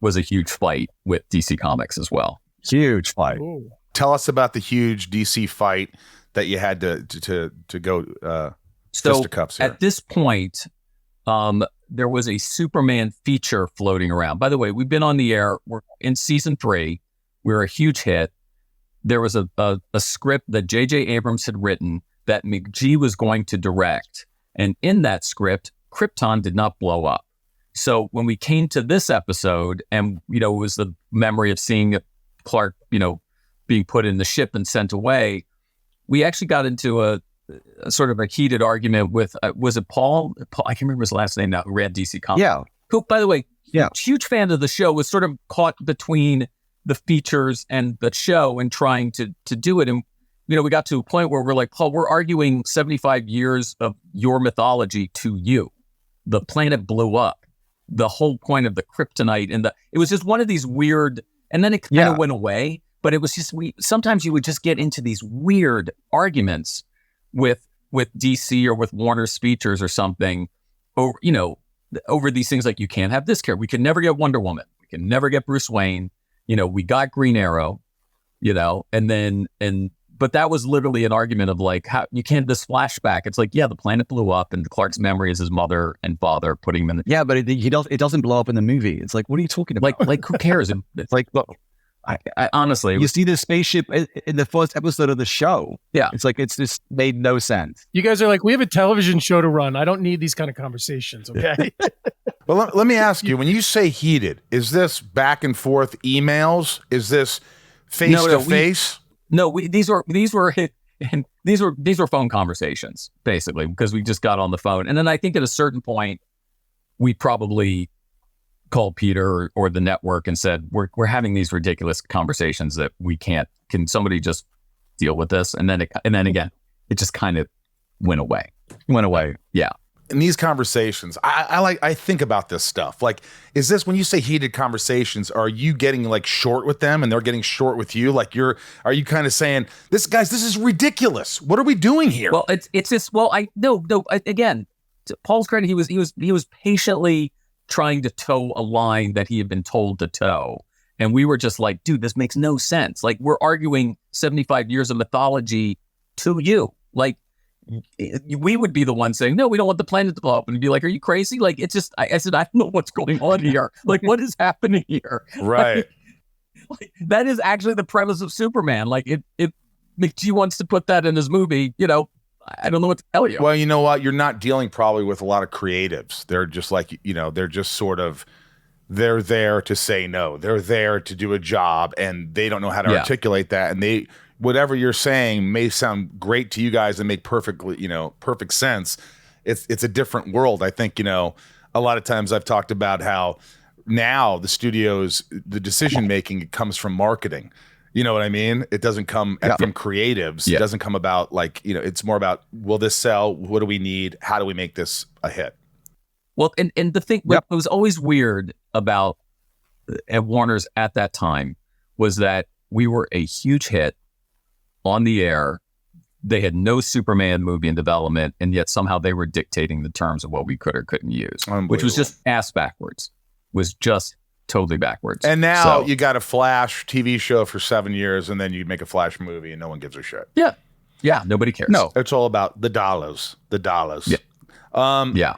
was a huge fight with DC Comics as well. Huge fight. Ooh. Tell us about the huge DC fight that you had to go fisticuffs here. At this point, there was a Superman feature floating around. By the way, we've been on the air. We're in season 3. We're a huge hit. There was a script that J.J. Abrams had written that McG was going to direct. And in that script, Krypton did not blow up. So when we came to this episode and, it was the memory of seeing Clark, being put in the ship and sent away, we actually got into a sort of a heated argument with, was it Paul? I can't remember his last name now, who ran DC Comics. Yeah. Who, by the way, huge fan of the show, was sort of caught between the features and the show and trying to do it. And, we got to a point where we're like, Paul, we're arguing 75 years of your mythology to you. The planet blew up. The whole point of the kryptonite it was just one of these weird, and then it kind of went away. But it was just, sometimes you would just get into these weird arguments with DC or with Warner's features or something, over these things like, you can't have this character. We can never get Wonder Woman. We can never get Bruce Wayne. We got Green Arrow, but that was literally an argument of like, how you can't, this flashback. It's like, the planet blew up and Clark's memory is his mother and father putting him in the... Yeah, but it doesn't blow up in the movie. It's like, what are you talking about? Like who cares? It's like, look, I honestly... You see the spaceship in the first episode of the show. Yeah. It's like, it's just made no sense. You guys are like, we have a television show to run. I don't need these kind of conversations, okay? Well, let me ask you, when you say heated, is this back and forth emails? Is this face to face? These were phone conversations, basically, because we just got on the phone. And then I think at a certain point, we probably called Peter or the network and said, we're having these ridiculous conversations that we can't, can somebody just deal with this? And then again, it just kind of went away. Yeah. In these conversations, I think about this stuff. Like, is this, when you say heated conversations, are you getting like short with them and they're getting short with you? Like, are you kind of saying, this is ridiculous. What are we doing here? Well, it's just, again, to Paul's credit, he was patiently trying to toe a line that he had been told to toe. And we were just like, dude, this makes no sense. Like, we're arguing 75 years of mythology to you. Like, we would be the one saying, no, we don't want the planet to blow up. And be like, are you crazy? Like, it's just, I said, I don't know what's going on here. Like, what is happening here? Right. Like, that is actually the premise of Superman. Like, if McG wants to put that in his movie, I don't know what to tell you. Well, you know what? You're not dealing probably with a lot of creatives. They're just like, they're just sort of, they're there to say no. They're there to do a job, and they don't know how to articulate that. And whatever you're saying may sound great to you guys and make perfect sense. It's a different world. I think, a lot of times I've talked about how now the studios, the decision making comes from marketing. You know what I mean? It doesn't come from creatives. It doesn't come about it's more about, will this sell? What do we need? How do we make this a hit? Well, and the thing what was always weird about at Warner's at that time was that we were a huge hit on the air. They had no Superman movie in development, and yet somehow they were dictating the terms of what we could or couldn't use, which was just ass backwards. Was just totally backwards. And now you got a Flash TV show for 7 years, and then you make a Flash movie, and no one gives a shit. Yeah, nobody cares. No, it's all about the dollars. Yeah.